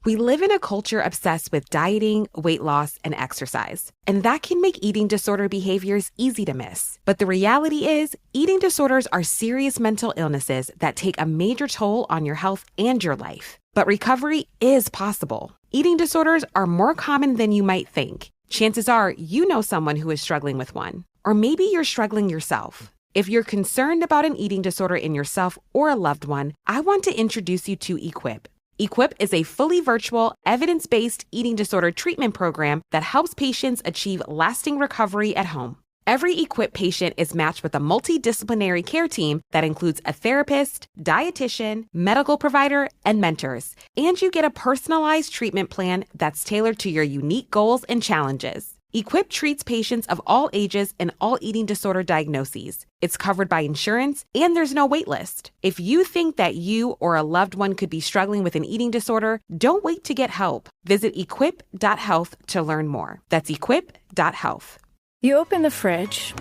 We live in a culture obsessed with dieting, weight loss, and exercise, and that can make eating disorder behaviors easy to miss. But the reality is, eating disorders are serious mental illnesses that take a major toll on your health and your life. But recovery is possible. Eating disorders are more common than you might think. Chances are you know someone who is struggling with one, or maybe you're struggling yourself. If you're concerned about an eating disorder in yourself or a loved one, I want to introduce you to Equip. Equip is a fully virtual, evidence-based eating disorder treatment program that helps patients achieve lasting recovery at home. Every Equip patient is matched with a multidisciplinary care team that includes a therapist, dietitian, medical provider, and mentors. And you get a personalized treatment plan that's tailored to your unique goals and challenges. Equip treats patients of all ages and all eating disorder diagnoses. It's covered by insurance, and there's no wait list. If you think that you or a loved one could be struggling with an eating disorder, don't wait to get help. Visit equip.health to learn more. That's equip.health. You open the fridge,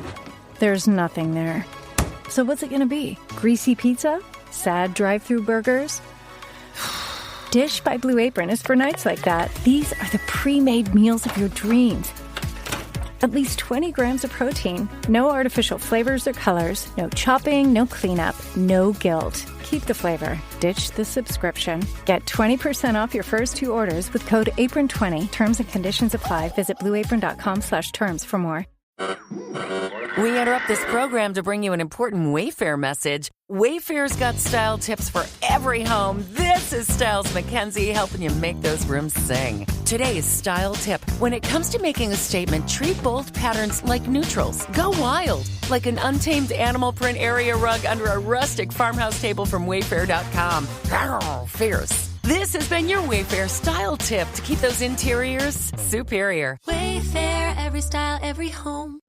there's nothing there. So what's it gonna be? Greasy pizza? Sad drive-thru burgers? Dish by Blue Apron is for nights like that. These are the pre-made meals of your dreams. At least 20 grams of protein, no artificial flavors or colors, no chopping, no cleanup, no guilt. Keep the flavor. Ditch the subscription. Get 20% off your first 2 orders with code APRON20. Terms and conditions apply. Visit blueapron.com/terms for more. We interrupt this program to bring you an important Wayfair message. Wayfair's got style tips for every home. This is Styles McKenzie helping you make those rooms sing. Today's style tip. When it comes to making a statement, treat bold patterns like neutrals. Go wild, like an untamed animal print area rug under a rustic farmhouse table from Wayfair.com. Arr, fierce. This has been your Wayfair style tip to keep those interiors superior. Wayfair, every style, every home.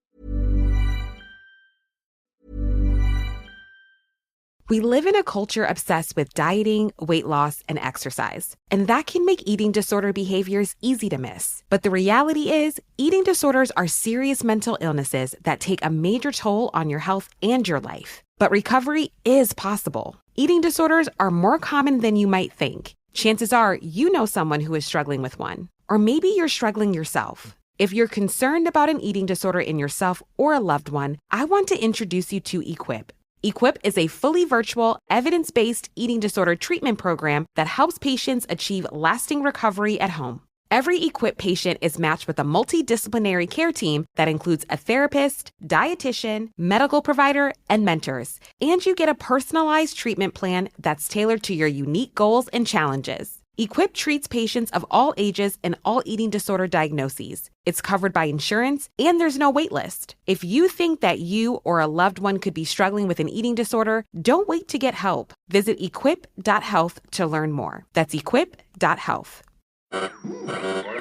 We live in a culture obsessed with dieting, weight loss, and exercise, and that can make eating disorder behaviors easy to miss. But the reality is, eating disorders are serious mental illnesses that take a major toll on your health and your life. But recovery is possible. Eating disorders are more common than you might think. Chances are you know someone who is struggling with one, or maybe you're struggling yourself. If you're concerned about an eating disorder in yourself or a loved one, I want to introduce you to Equip. Equip is a fully virtual, evidence-based eating disorder treatment program that helps patients achieve lasting recovery at home. Every Equip patient is matched with a multidisciplinary care team that includes a therapist, dietitian, medical provider, and mentors. And you get a personalized treatment plan that's tailored to your unique goals and challenges. Equip treats patients of all ages and all eating disorder diagnoses. It's covered by insurance, and there's no wait list. If you think that you or a loved one could be struggling with an eating disorder, don't wait to get help. Visit equip.health to learn more. That's equip.health.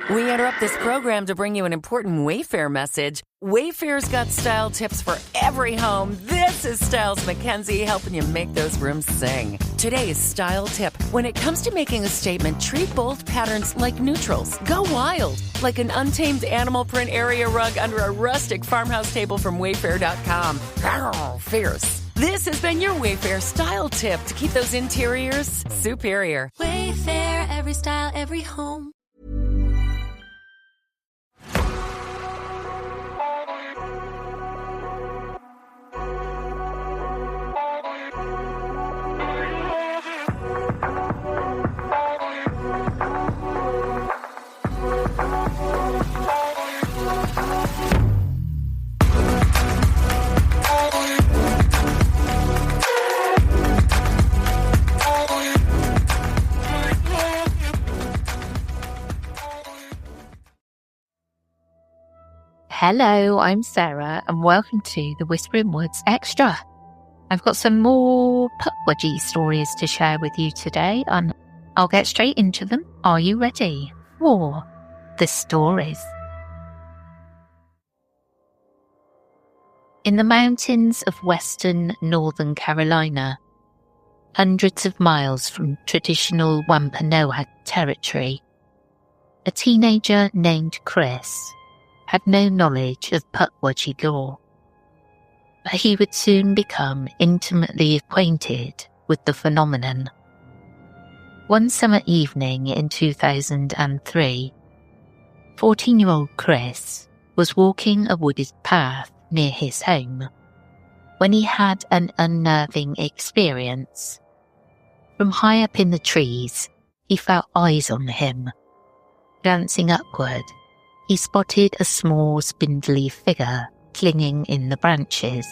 We interrupt this program to bring you an important Wayfair message. Wayfair's got style tips for every home. This is Styles McKenzie helping you make those rooms sing. Today's style tip. When it comes to making a statement, treat bold patterns like neutrals. Go wild, like an untamed animal print area rug under a rustic farmhouse table from Wayfair.com. Arr, fierce. This has been your Wayfair style tip to keep those interiors superior. Wayfair, every style, every home. Hello, I'm Sarah, and welcome to the Whispering Woods Extra. I've got some more Pukwudgie stories to share with you today, and I'll get straight into them. Are you ready for the stories? In the mountains of western Northern Carolina, hundreds of miles from traditional Wampanoag territory, a teenager named Chris had no knowledge of Pukwudgie lore, but he would soon become intimately acquainted with the phenomenon. One summer evening in 2003, 14-year-old Chris was walking a wooded path near his home when he had an unnerving experience. From high up in the trees, he felt eyes on him. Glancing upward, he spotted a small spindly figure clinging in the branches.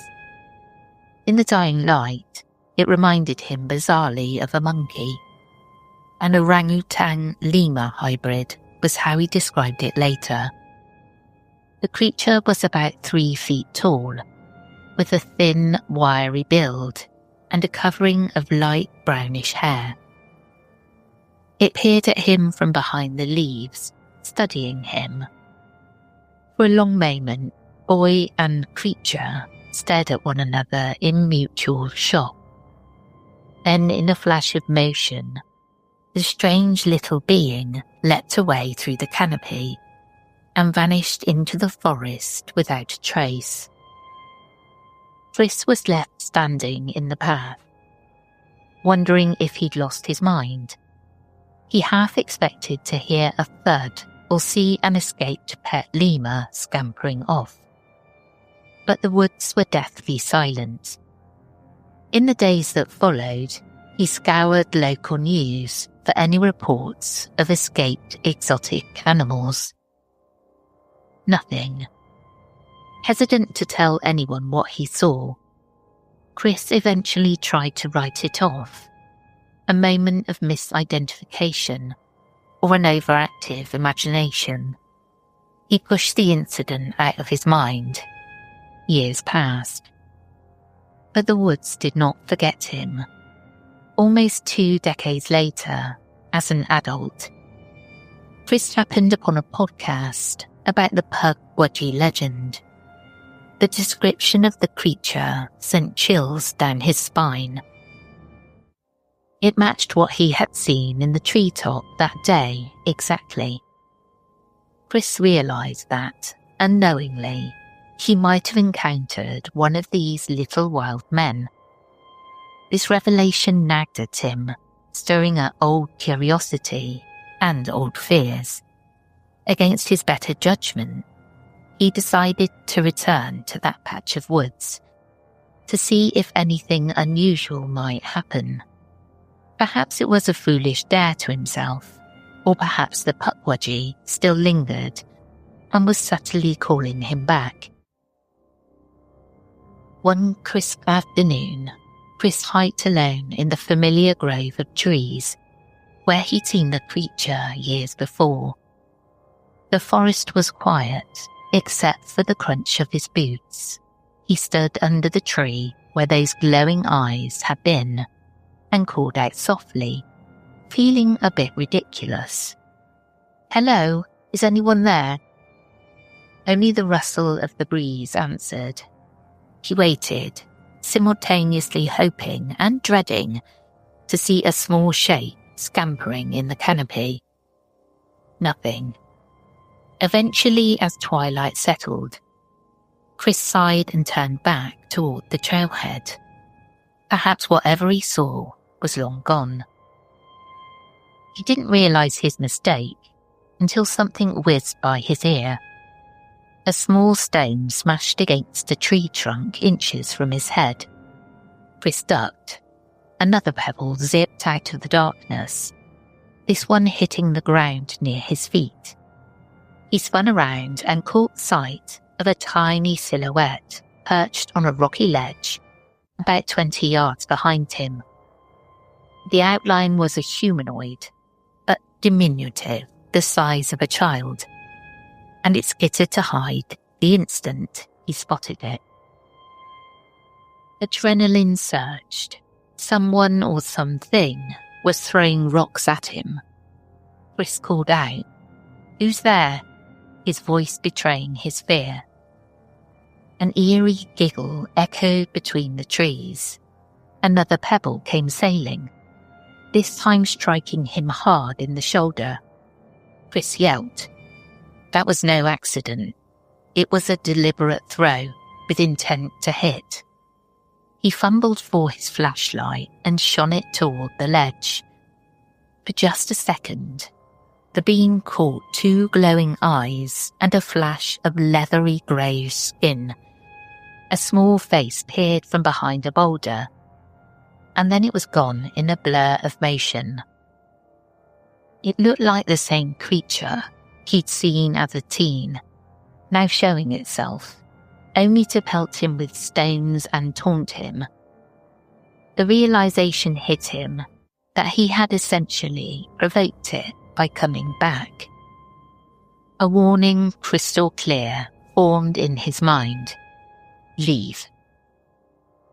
In the dying light, it reminded him bizarrely of a monkey. An orangutan lemur hybrid was how he described it later. The creature was about 3 feet tall, with a thin, wiry build and a covering of light brownish hair. It peered at him from behind the leaves, studying him. For a long moment, boy and creature stared at one another in mutual shock. Then, in a flash of motion, the strange little being leapt away through the canopy and vanished into the forest without a trace. Chris was left standing in the path, wondering if he'd lost his mind. He half expected to hear a thud or see an escaped pet lemur scampering off. But the woods were deathly silent. In the days that followed, he scoured local news for any reports of escaped exotic animals. Nothing. Hesitant to tell anyone what he saw, Chris eventually tried to write it off, a moment of misidentification or an overactive imagination. He pushed the incident out of his mind. Years passed. But the woods did not forget him. Almost 2 decades later, as an adult, Chris happened upon a podcast about the Pukwudgie legend. The description of the creature sent chills down his spine. It matched what he had seen in the treetop that day exactly. Chris realised that, unknowingly, he might have encountered one of these little wild men. This revelation nagged at him, stirring up old curiosity and old fears. Against his better judgment, he decided to return to that patch of woods to see if anything unusual might happen. Perhaps it was a foolish dare to himself, or perhaps the Pukwudgie still lingered and was subtly calling him back. One crisp afternoon, Chris hiked alone in the familiar grove of trees where he'd seen the creature years before. The forest was quiet, except for the crunch of his boots. He stood under the tree where those glowing eyes had been and called out softly, feeling a bit ridiculous. "Hello, is anyone there?" Only the rustle of the breeze answered. He waited, simultaneously hoping and dreading to see a small shape scampering in the canopy. Nothing. Eventually, as twilight settled, Chris sighed and turned back toward the trailhead. Perhaps whatever he saw was long gone. He didn't realise his mistake until something whizzed by his ear. A small stone smashed against a tree trunk inches from his head. Chris ducked. Another pebble zipped out of the darkness, this one hitting the ground near his feet. He spun around and caught sight of a tiny silhouette perched on a rocky ledge about 20 yards behind him. The outline was a humanoid, but diminutive, the size of a child, and it skittered to hide the instant he spotted it. Adrenaline surged. Someone or something was throwing rocks at him. Chris called out, "Who's there?" his voice betraying his fear. An eerie giggle echoed between the trees. Another pebble came sailing, this time striking him hard in the shoulder. Chris yelped. That was no accident. It was a deliberate throw with intent to hit. He fumbled for his flashlight and shone it toward the ledge. For just a second, the beam caught 2 glowing eyes and a flash of leathery grey skin. A small face peered from behind a boulder, and then it was gone in a blur of motion. It looked like the same creature he'd seen as a teen, now showing itself, only to pelt him with stones and taunt him. The realization hit him that he had essentially provoked it by coming back. A warning crystal clear formed in his mind. Leave.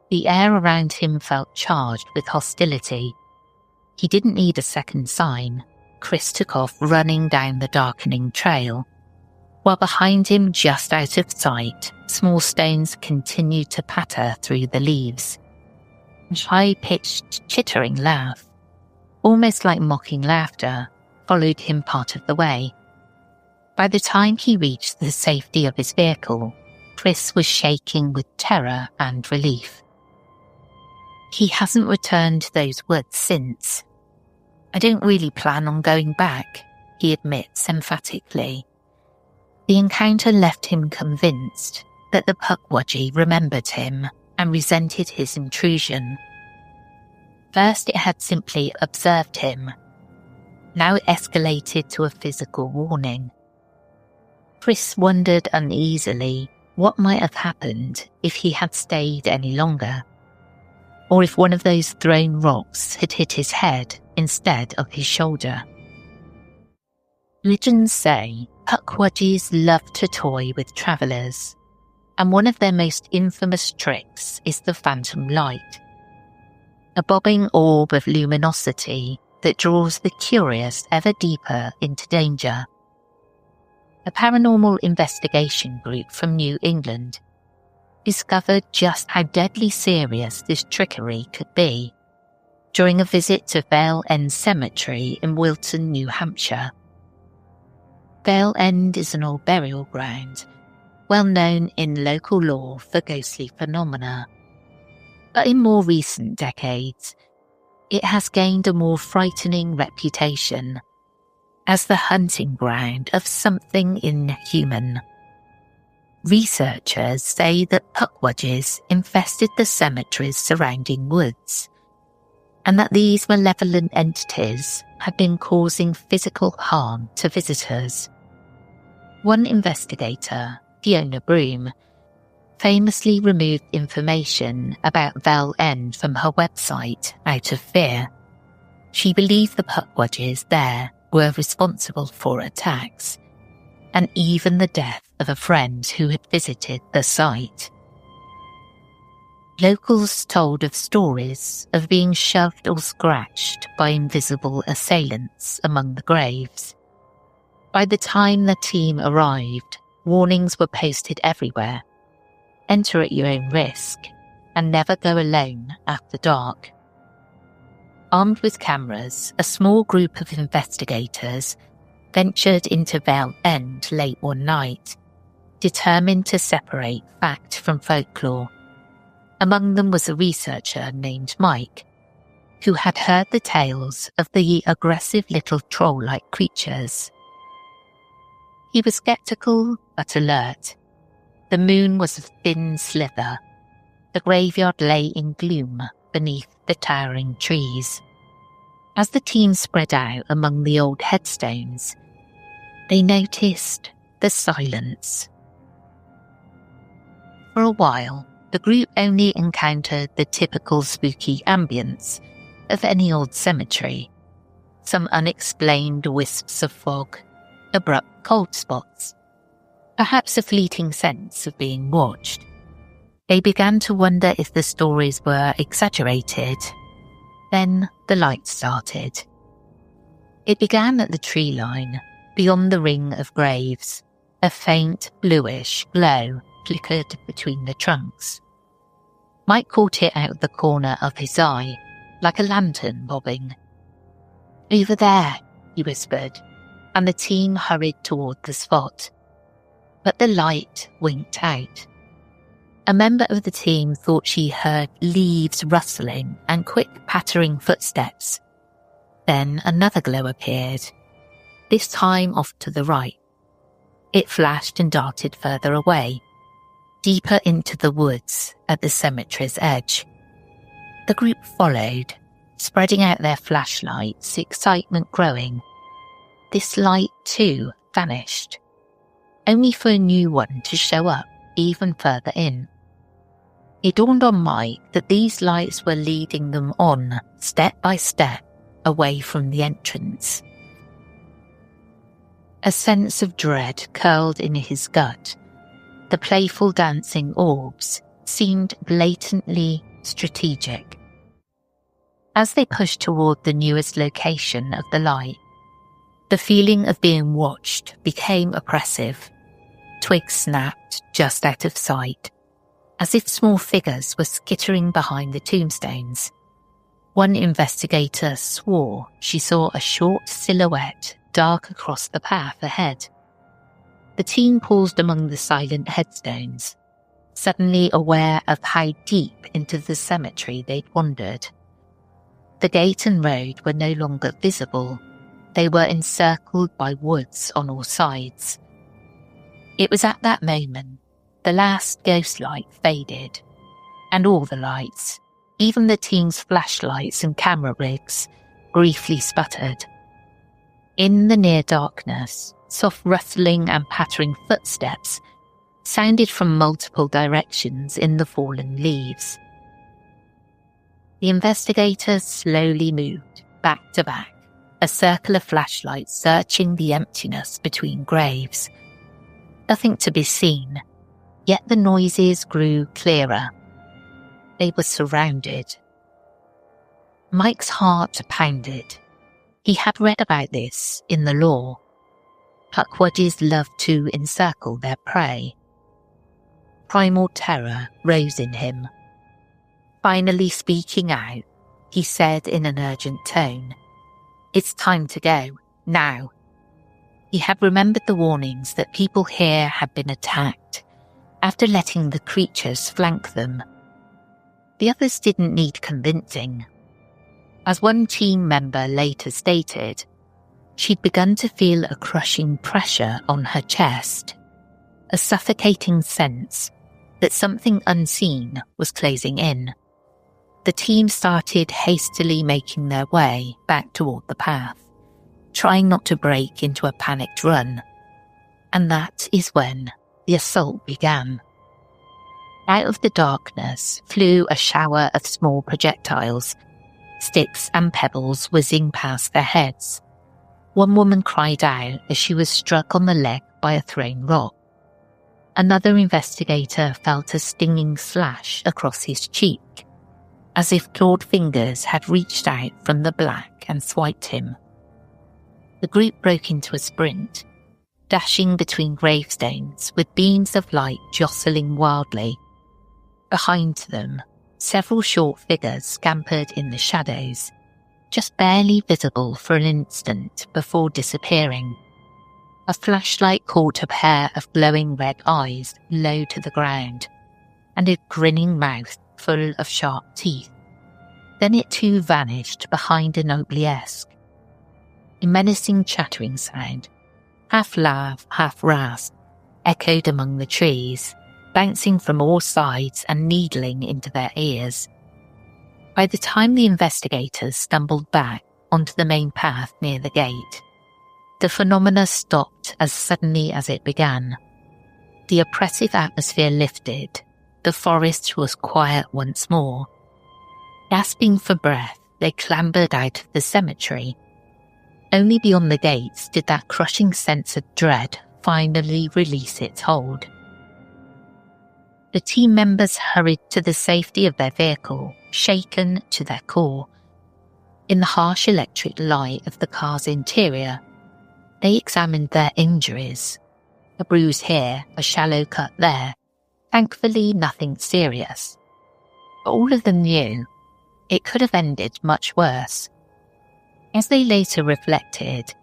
The air around him felt charged with hostility. He didn't need a second sign. Chris took off running down the darkening trail, while behind him, just out of sight, small stones continued to patter through the leaves. A high-pitched, chittering laugh, almost like mocking laughter, followed him part of the way. By the time he reached the safety of his vehicle, Chris was shaking with terror and relief. He hasn't returned to those woods since. I don't really plan on going back, he admits emphatically. The encounter left him convinced that the Pukwudgie remembered him and resented his intrusion. First it had simply observed him. Now it escalated to a physical warning. Chris wondered uneasily what might have happened if he had stayed any longer, or if one of those thrown rocks had hit his head instead of his shoulder. Legends say Pukwudgies love to toy with travellers, and one of their most infamous tricks is the phantom light, a bobbing orb of luminosity that draws the curious ever deeper into danger. A paranormal investigation group from New England discovered just how deadly serious this trickery could be during a visit to Vale End Cemetery in Wilton, New Hampshire. Vale End is an old burial ground, well known in local lore for ghostly phenomena. But in more recent decades, it has gained a more frightening reputation as the hunting ground of something inhuman. Researchers say that Pukwudgies infested the cemetery's surrounding woods, and that these malevolent entities had been causing physical harm to visitors. One investigator, Fiona Broom, famously removed information about Vale End from her website out of fear. She believed the Pukwudgies there were responsible for attacks, and even the death of a friend who had visited the site. Locals told of stories of being shoved or scratched by invisible assailants among the graves. By the time the team arrived, warnings were posted everywhere. Enter at your own risk, and never go alone after dark. Armed with cameras, a small group of investigators ventured into Vale End late one night, determined to separate fact from folklore. Among them was a researcher named Mike, who had heard the tales of the aggressive little troll-like creatures. He was sceptical but alert. The moon was a thin slither. The graveyard lay in gloom beneath the towering trees. As the team spread out among the old headstones, they noticed the silence. For a while, the group only encountered the typical spooky ambience of any old cemetery. Some unexplained wisps of fog, abrupt cold spots, perhaps a fleeting sense of being watched. They began to wonder if the stories were exaggerated. Then the light started. It began at the tree line, beyond the ring of graves. A faint bluish glow flickered between the trunks. Mike caught it out of the corner of his eye, like a lantern bobbing. "Over there," he whispered, and the team hurried toward the spot. But the light winked out. A member of the team thought she heard leaves rustling and quick pattering footsteps. Then another glow appeared, this time off to the right. It flashed and darted further away, deeper into the woods at the cemetery's edge. The group followed, spreading out their flashlights, excitement growing. This light, too, vanished, only for a new one to show up even further in. It dawned on Mike that these lights were leading them on, step by step, away from the entrance. A sense of dread curled in his gut. The playful dancing orbs seemed blatantly strategic. As they pushed toward the newest location of the light, the feeling of being watched became oppressive. Twigs snapped just out of sight, as if small figures were skittering behind the tombstones. One investigator swore she saw a short silhouette dark across the path ahead. The team paused among the silent headstones, suddenly aware of how deep into the cemetery they'd wandered. The gate and road were no longer visible. They were encircled by woods on all sides. It was at that moment the last ghost light faded, and all the lights, even the team's flashlights and camera rigs, briefly sputtered. In the near darkness, soft rustling and pattering footsteps sounded from multiple directions in the fallen leaves. The investigators slowly moved, back to back, a circle of flashlights searching the emptiness between graves. Nothing to be seen, yet the noises grew clearer. They were surrounded. Mike's heart pounded. He had read about this in the lore. Pukwudgies loved to encircle their prey. Primal terror rose in him. Finally speaking out, he said in an urgent tone, "It's time to go, now." He had remembered the warnings that people here had been attacked after letting the creatures flank them. The others didn't need convincing. As one team member later stated, she'd begun to feel a crushing pressure on her chest, a suffocating sense that something unseen was closing in. The team started hastily making their way back toward the path, trying not to break into a panicked run. And that is when the assault began. Out of the darkness flew a shower of small projectiles, sticks and pebbles whizzing past their heads. One woman cried out as she was struck on the leg by a thrown rock. Another investigator felt a stinging slash across his cheek, as if clawed fingers had reached out from the black and swiped him. The group broke into a sprint, dashing between gravestones with beams of light jostling wildly. Behind them, several short figures scampered in the shadows, just barely visible for an instant before disappearing. A flashlight caught a pair of glowing red eyes low to the ground, and a grinning mouth full of sharp teeth. Then it too vanished behind an obelisk. A menacing chattering sound, half laugh, half rasp, echoed among the trees, bouncing from all sides and needling into their ears. By the time the investigators stumbled back onto the main path near the gate, the phenomena stopped as suddenly as it began. The oppressive atmosphere lifted. The forest was quiet once more. Gasping for breath, they clambered out of the cemetery. Only beyond the gates did that crushing sense of dread finally release its hold. The team members hurried to the safety of their vehicle, shaken to their core. In the harsh electric light of the car's interior, they examined their injuries. A bruise here, a shallow cut there. Thankfully, nothing serious. But all of them knew it could have ended much worse. As they later reflected,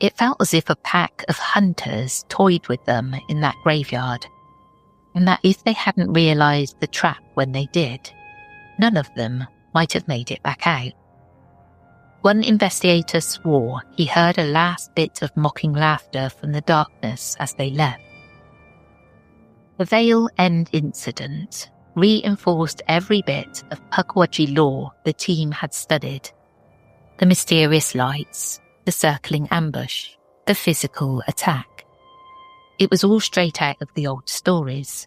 it felt as if a pack of hunters toyed with them in that graveyard, and that if they hadn't realised the trap when they did, none of them might have made it back out. One investigator swore he heard a last bit of mocking laughter from the darkness as they left. The Vale End incident reinforced every bit of Pukwudgie lore the team had studied. The mysterious lights, the circling ambush, the physical attack. It was all straight out of the old stories.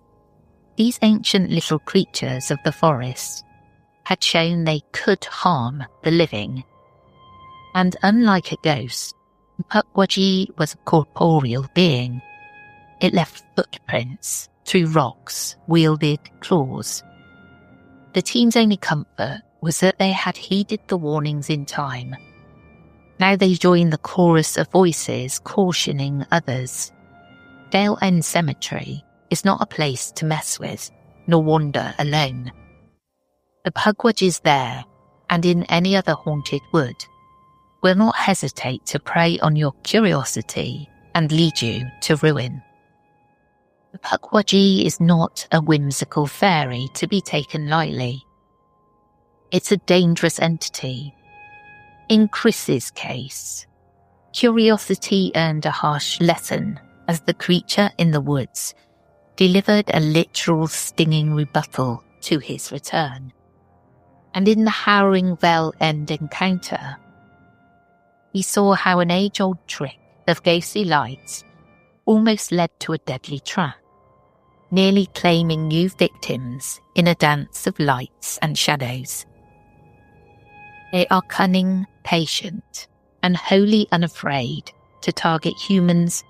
These ancient little creatures of the forest had shown they could harm the living. And unlike a ghost, Pukwudgie was a corporeal being. It left footprints through rocks, wielded claws. The team's only comfort was that they had heeded the warnings in time. Now they joined the chorus of voices cautioning others. Vale End Cemetery is not a place to mess with, nor wander alone. The Pukwudgies there, and in any other haunted wood, will not hesitate to prey on your curiosity and lead you to ruin. The Pukwudgie is not a whimsical fairy to be taken lightly. It's a dangerous entity. In Chris's case, curiosity earned a harsh lesson as the creature in the woods delivered a literal stinging rebuttal to his return. And in the harrowing Vale End encounter, he saw how an age-old trick of ghostly lights almost led to a deadly trap, nearly claiming new victims in a dance of lights and shadows. They are cunning, patient, and wholly unafraid to target humans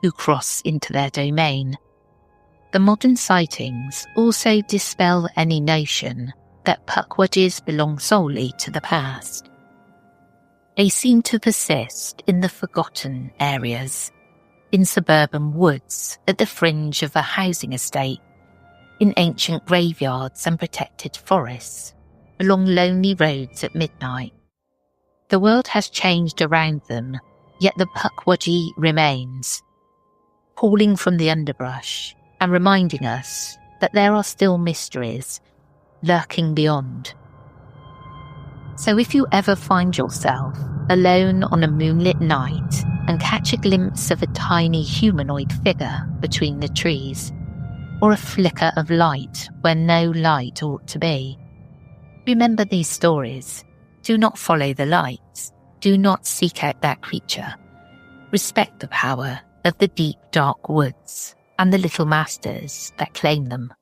who cross into their domain. The modern sightings also dispel any notion that Pukwudgies belong solely to the past. They seem to persist in the forgotten areas, in suburban woods at the fringe of a housing estate, in ancient graveyards and protected forests, along lonely roads at midnight. The world has changed around them, yet the Pukwudgie remains, calling from the underbrush and reminding us that there are still mysteries lurking beyond. So if you ever find yourself alone on a moonlit night and catch a glimpse of a tiny humanoid figure between the trees, or a flicker of light where no light ought to be, remember these stories. Do not follow the lights. Do not seek out that creature. Respect the power of the deep, dark woods and the little masters that claim them.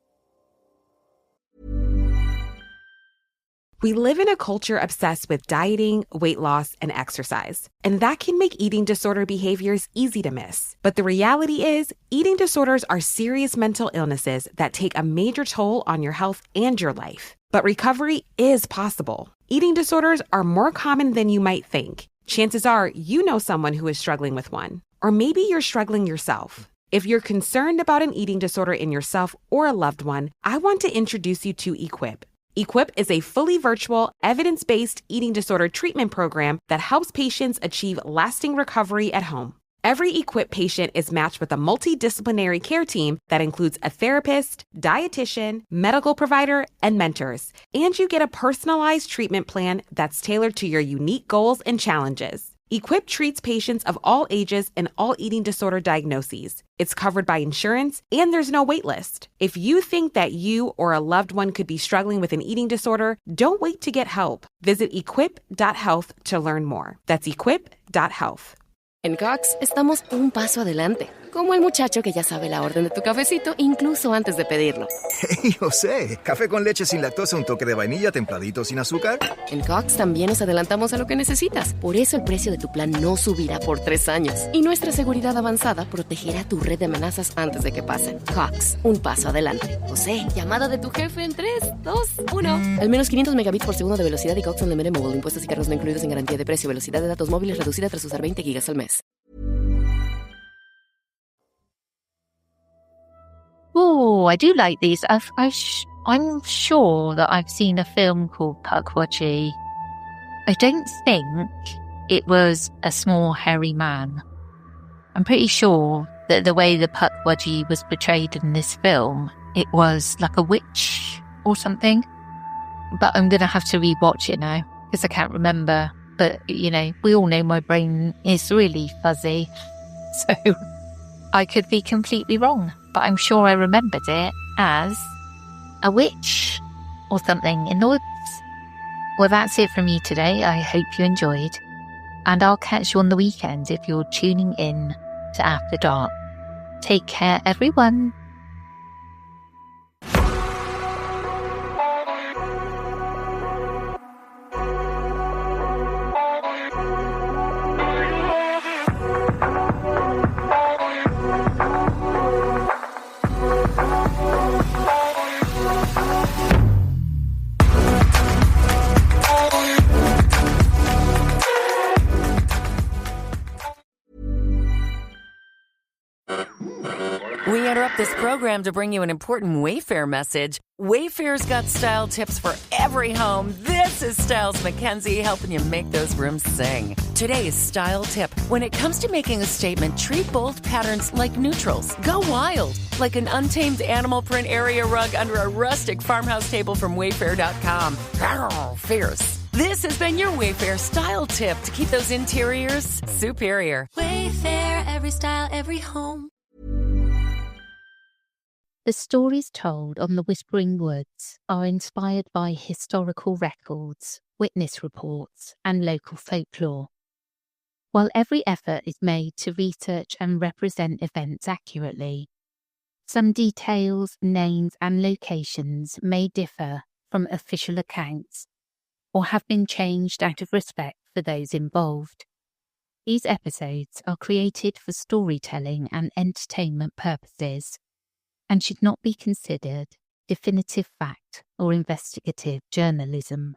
We live in a culture obsessed with dieting, weight loss, and exercise. And that can make eating disorder behaviors easy to miss. But the reality is, eating disorders are serious mental illnesses that take a major toll on your health and your life. But recovery is possible. Eating disorders are more common than you might think. Chances are you know someone who is struggling with one. Or maybe you're struggling yourself. If you're concerned about an eating disorder in yourself or a loved one, I want to introduce you to Equip. Equip is a fully virtual, evidence-based eating disorder treatment program that helps patients achieve lasting recovery at home. Every Equip patient is matched with a multidisciplinary care team that includes a therapist, dietitian, medical provider, and mentors. And you get a personalized treatment plan that's tailored to your unique goals and challenges. Equip treats patients of all ages and all eating disorder diagnoses. It's covered by insurance, and there's no wait list. If you think that you or a loved one could be struggling with an eating disorder, don't wait to get help. Visit equip.health to learn more. That's equip.health. En Cox estamos un paso adelante, como el muchacho que ya sabe la orden de tu cafecito incluso antes de pedirlo. Hey, José, café con leche sin lactosa, un toque de vainilla, templadito sin azúcar. En Cox también nos adelantamos a lo que necesitas. Por eso el precio de tu plan no subirá por 3 años. Y nuestra seguridad avanzada protegerá tu red de amenazas antes de que pasen. Cox, un paso adelante. José, llamada de tu jefe en 3, 2, 1. Al menos 500 megabits por segundo de velocidad y Cox Unlimited Mobile. Impuestos y cargos no incluidos en garantía de precio. Velocidad de datos móviles reducida tras usar 20 gigas al mes. Oh, I do like these. I'm sure that I've seen a film called Pukwudgie. I don't think it was a small hairy man. I'm pretty sure that the way the Pukwudgie was portrayed in this film, it was like a witch or something. But I'm going to have to rewatch it now because I can't remember But, we all know my brain is really fuzzy. So I could be completely wrong, but I'm sure I remembered it as a witch or something in the woods. Well, that's it from me today. I hope you enjoyed. And I'll catch you on the weekend if you're tuning in to After Dark. Take care, everyone. We interrupt this program to bring you an important Wayfair message. Wayfair's got style tips for every home. This is Styles Mackenzie helping you make those rooms sing. Today's style tip. When it comes to making a statement, treat bold patterns like neutrals. Go wild, like an untamed animal print area rug under a rustic farmhouse table from Wayfair.com. Arr, fierce. This has been your Wayfair style tip to keep those interiors superior. Wayfair, every style, every home. The stories told on the Whispering Woods are inspired by historical records, witness reports, and local folklore. While every effort is made to research and represent events accurately, some details, names, and locations may differ from official accounts or have been changed out of respect for those involved. These episodes are created for storytelling and entertainment purposes and should not be considered definitive fact or investigative journalism.